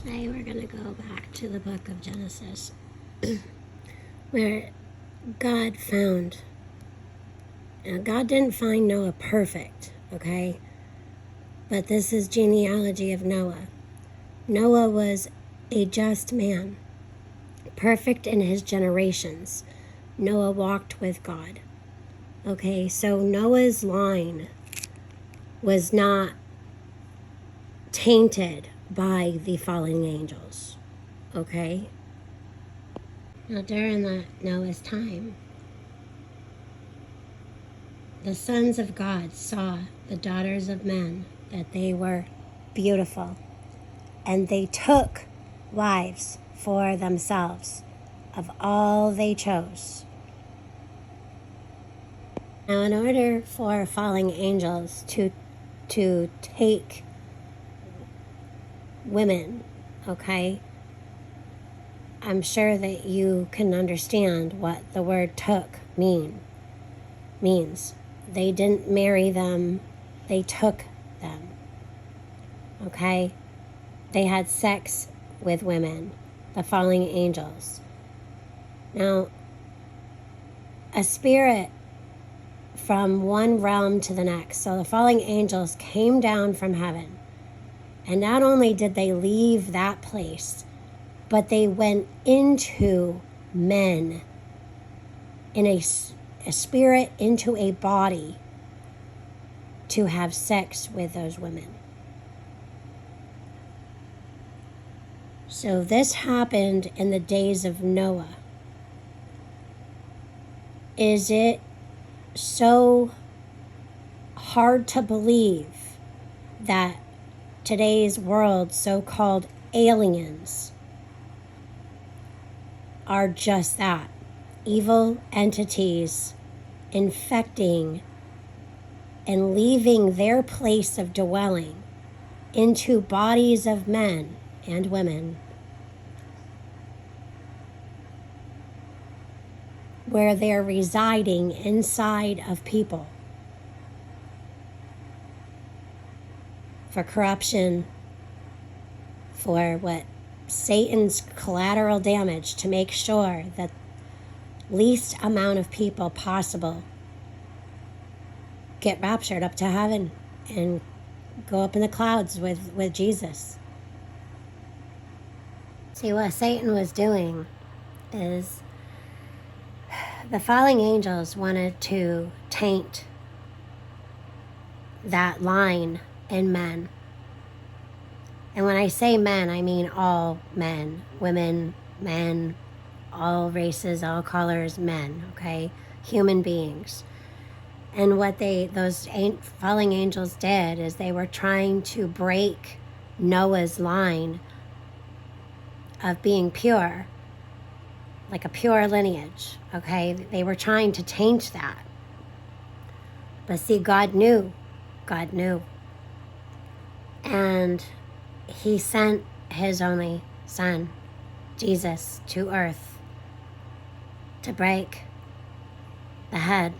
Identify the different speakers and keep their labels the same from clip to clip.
Speaker 1: Today we're going to go back to the book of Genesis, where God didn't find Noah perfect, okay? But this is genealogy of Noah. Noah was a just man, perfect in his generations. Noah walked with God. Okay, so Noah's line was not tainted by the fallen angels. Okay? Now, during Noah's time, the sons of God saw the daughters of men, that they were beautiful, and they took wives for themselves of all they chose. Now, in order for fallen angels to take women, okay, I'm sure that you can understand what the word took means. They didn't marry them, they took them, okay? They had sex with women, the fallen angels. Now, a spirit from one realm to the next. So the fallen angels came down from heaven. And not only did they leave that place, but they went into men, in a spirit, into a body, to have sex with those women. So this happened in the days of Noah. Is it so hard to believe that today's world, so-called aliens, are just that? Evil entities infecting and leaving their place of dwelling into bodies of men and women, where they're residing inside of people for corruption, for what? Satan's collateral damage, to make sure that least amount of people possible get raptured up to heaven and go up in the clouds with Jesus. See, what Satan was doing is the fallen angels wanted to taint that line in men. And when I say men, I mean all men, women, men, all races, all colors, men, okay? Human beings. And what those fallen angels did is they were trying to break Noah's line of being pure, like a pure lineage, okay? They were trying to taint that. But see, God knew. And he sent his only son, Jesus, to earth to break the head.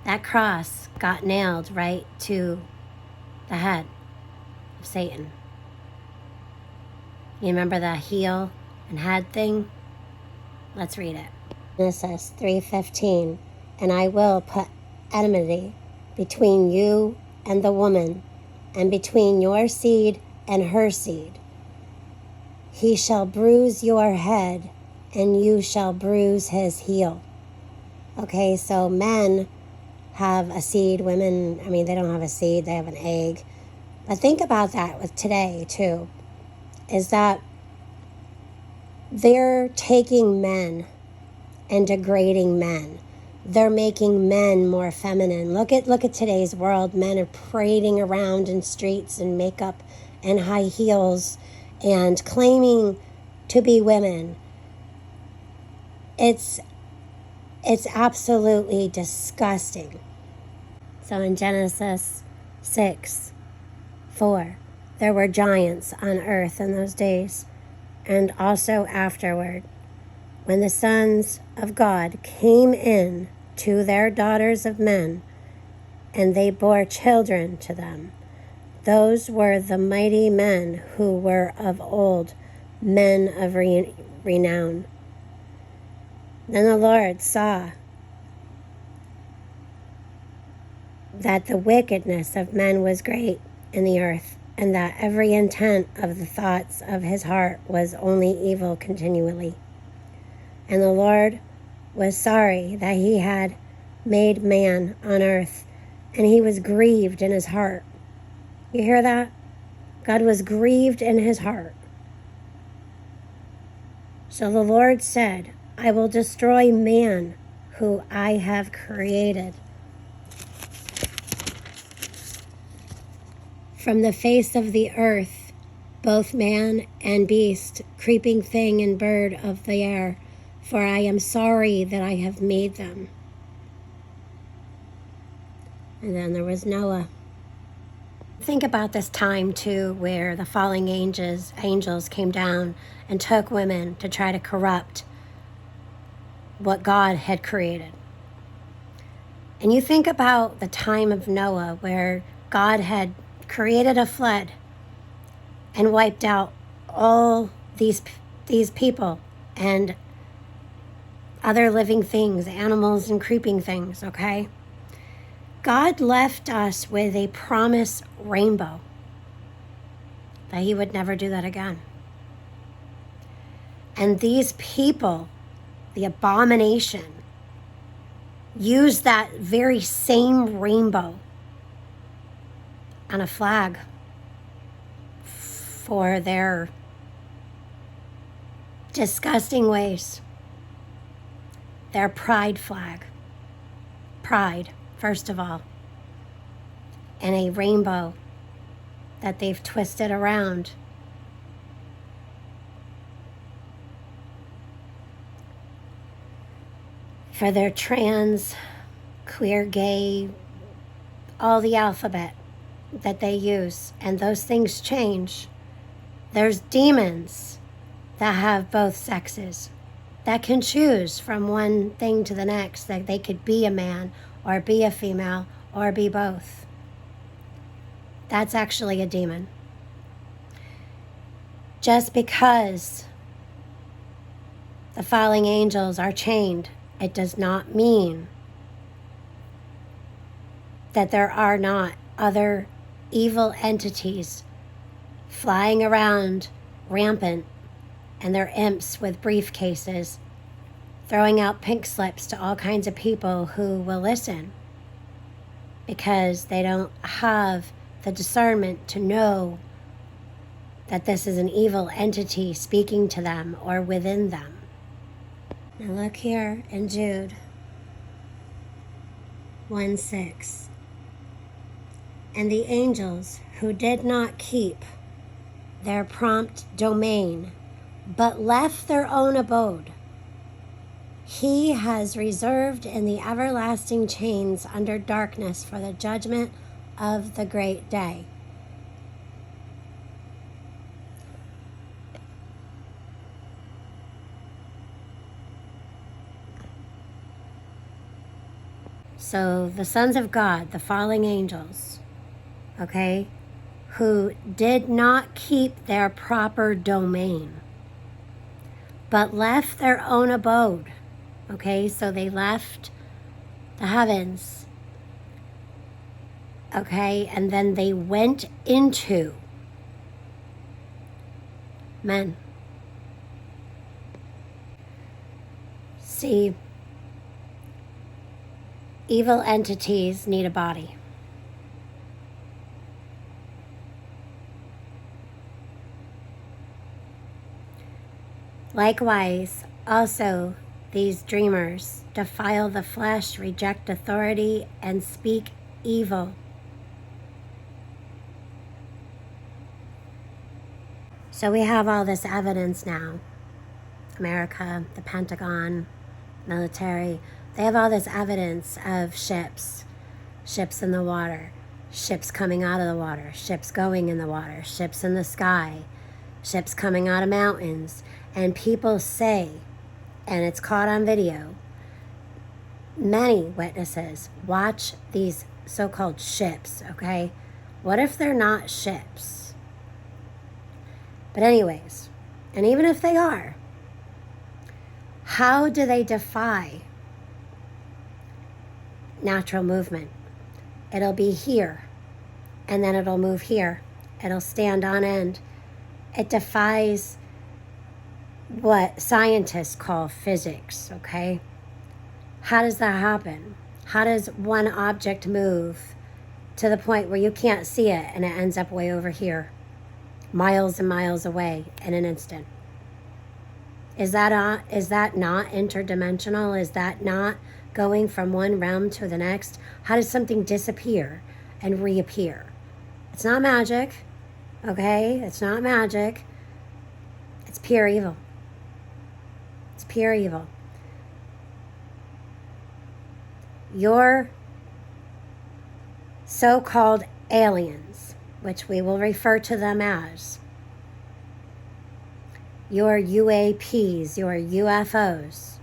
Speaker 1: That cross got nailed right to the head of Satan. You remember the heel and head thing? Let's read it. Genesis 3:15, and I will put enmity between you and the woman, and between your seed and her seed. He shall bruise your head, and you shall bruise his heel. Okay, so men have a seed. Women, they don't have a seed, they have an egg. But think about that with today, too, is that they're taking men and degrading men. They're making men more feminine. Look at today's world. Men are parading around in streets in makeup and high heels and claiming to be women. It's absolutely disgusting. So in Genesis 6:4, there were giants on earth in those days, and also afterward, when the sons of God came in to their daughters of men, and they bore children to them. Those were the mighty men who were of old, men of renown. Then the Lord saw that the wickedness of men was great in the earth, and that every intent of the thoughts of his heart was only evil continually. And the Lord was sorry that he had made man on earth, and he was grieved in his heart. You hear that? God was grieved in his heart. So the Lord said, I will destroy man who I have created from the face of the earth, both man and beast, creeping thing and bird of the air, for I am sorry that I have made them. And then there was Noah. Think about this time too, where the falling angels came down and took women to try to corrupt what God had created. And you think about the time of Noah, where God had created a flood and wiped out all these people and other living things, animals and creeping things, okay? God left us with a promise rainbow that he would never do that again. And these people, the abomination, used that very same rainbow on a flag for their disgusting ways. Their pride flag. Pride, first of all. And a rainbow that they've twisted around. For their trans, queer, gay, all the alphabet that they use. And those things change. There's demons that have both sexes, that can choose from one thing to the next, that they could be a man or be a female or be both. That's actually a demon. Just because the falling angels are chained, it does not mean that there are not other evil entities flying around rampant, and they're imps with briefcases throwing out pink slips to all kinds of people who will listen because they don't have the discernment to know that this is an evil entity speaking to them or within them. Now look here in Jude 1:6. And the angels who did not keep their prompt domain, but left their own abode, he has reserved in the everlasting chains under darkness for the judgment of the great day. So the sons of God, the falling angels, okay, who did not keep their proper domain, but left their own abode, okay, so they left the heavens, okay, and then they went into men. See, evil entities need a body. Likewise, also, these dreamers defile the flesh, reject authority, and speak evil. So we have all this evidence now. America, the Pentagon, military, they have all this evidence of ships in the water, ships coming out of the water, ships going in the water, ships in the sky, ships coming out of mountains. And people say, and it's caught on video, many witnesses watch these so-called ships, okay? What if they're not ships? But anyways, and even if they are, how do they defy natural movement? It'll be here, and then it'll move here. It'll stand on end. It defies what scientists call physics, okay? How does that happen? How does one object move to the point where you can't see it and it ends up way over here, miles and miles away in an instant? Is that not interdimensional? Is that not going from one realm to the next? How does something disappear and reappear? It's not magic, okay? It's not magic. It's pure evil. It's pure evil. Your so-called aliens, which we will refer to them as, your UAPs, your UFOs,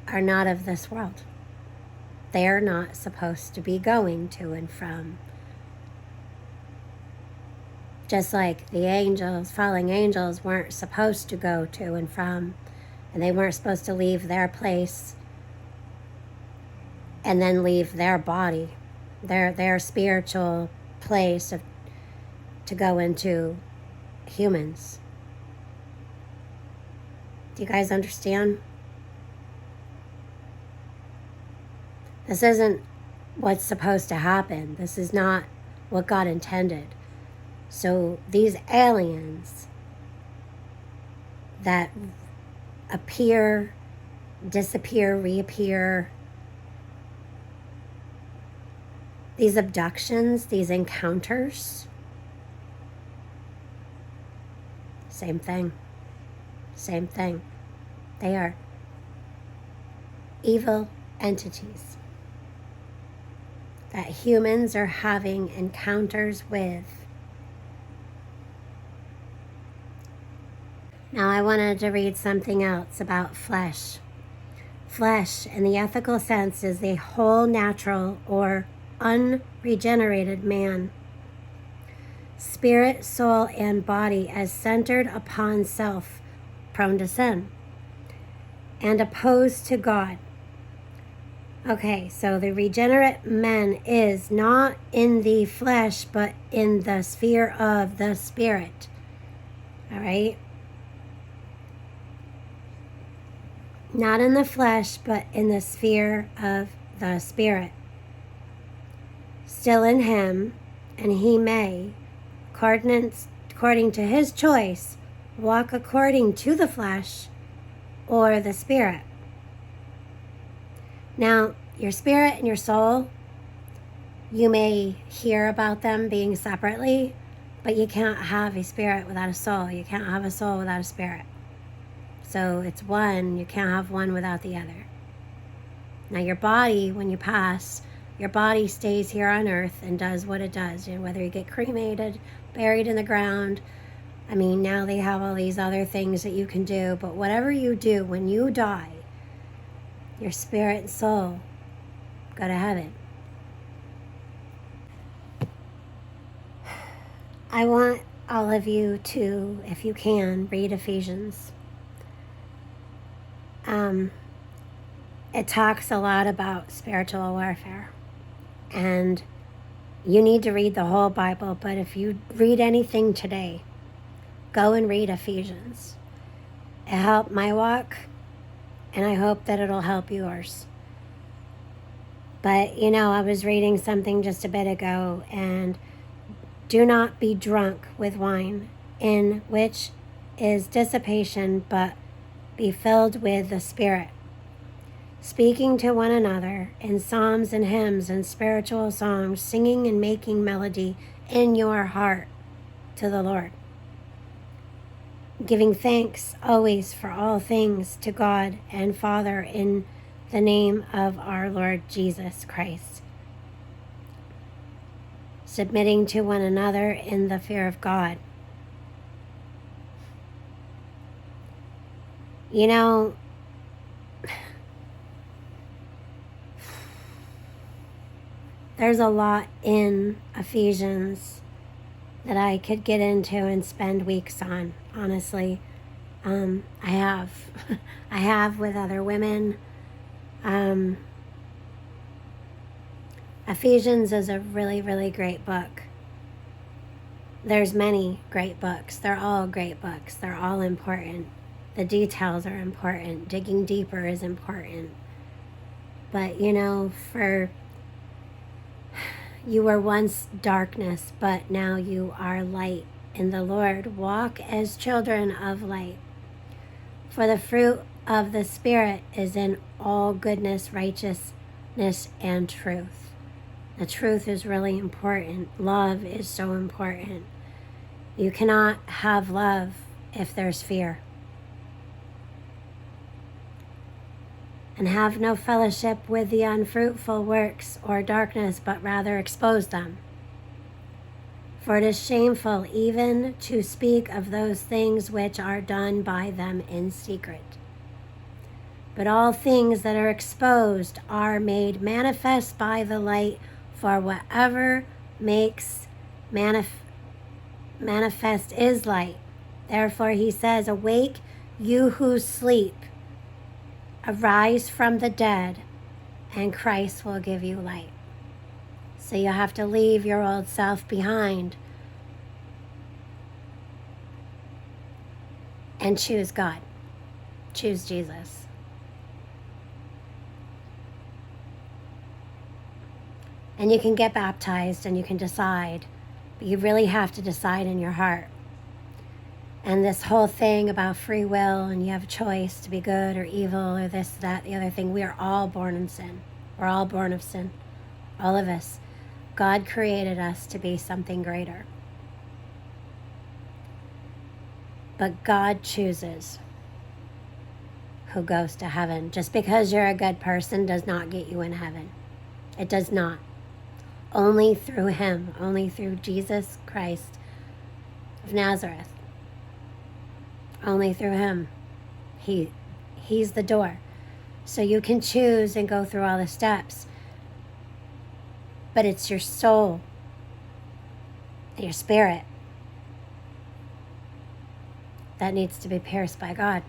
Speaker 1: are not of this world. They are not supposed to be going to and from. Just like the angels, fallen angels, weren't supposed to go to and from, and they weren't supposed to leave their place and then leave their body, their spiritual place to go into humans. Do you guys understand? This isn't what's supposed to happen. This is not what God intended. So these aliens that appear, disappear, reappear, these abductions, these encounters, same thing. Same thing. They are evil entities that humans are having encounters with. Now I wanted to read something else about flesh. Flesh, in the ethical sense, is the whole natural or unregenerated man. Spirit, soul, and body as centered upon self, prone to sin, and opposed to God. Okay, so the regenerate man is not in the flesh, but in the sphere of the spirit. All right? Not in the flesh, but in the sphere of the spirit. Still in him, and he may, according to his choice, walk according to the flesh or the spirit. Now, your spirit and your soul, you may hear about them being separately, but you can't have a spirit without a soul. You can't have a soul without a spirit. So it's one, you can't have one without the other. Now your body, when you pass, your body stays here on earth and does what it does. You know, whether you get cremated, buried in the ground, I mean, now they have all these other things that you can do, but whatever you do, when you die, your spirit and soul go to heaven. I want all of you to, if you can, read Ephesians. It talks a lot about spiritual warfare, and you need to read the whole Bible, but if you read anything today, go and read Ephesians. It helped my walk, and I hope that it'll help yours. But, you know, I was reading something just a bit ago, and do not be drunk with wine, in which is dissipation, but be filled with the Spirit, speaking to one another in psalms and hymns and spiritual songs, singing and making melody in your heart to the Lord, giving thanks always for all things to God and Father in the name of our Lord Jesus Christ, submitting to one another in the fear of God. You know, There's a lot in Ephesians that I could get into and spend weeks on, honestly. I have. I have with other women. Ephesians is a really, really great book. There's many great books. They're all great books. They're all important. The details are important. Digging deeper is important. But, for you were once darkness, but now you are light in the Lord. Walk as children of light. For the fruit of the Spirit is in all goodness, righteousness, and truth. The truth is really important. Love is so important. You cannot have love if there's fear. And have no fellowship with the unfruitful works or darkness, but rather expose them. For it is shameful even to speak of those things which are done by them in secret. But all things that are exposed are made manifest by the light, for whatever makes manifest is light. Therefore he says, awake, you who sleep. Arise from the dead, and Christ will give you light. So you have to leave your old self behind and choose God. Choose Jesus. And you can get baptized and you can decide, but you really have to decide in your heart. And this whole thing about free will and you have a choice to be good or evil or this, that, the other thing, we are all born in sin. We're all born of sin. All of us. God created us to be something greater. But God chooses who goes to heaven. Just because you're a good person does not get you in heaven. It does not. Only through him. Only through Jesus Christ of Nazareth. Only through him. He's the door. So you can choose and go through all the steps. But it's your soul, your spirit, that needs to be pierced by God.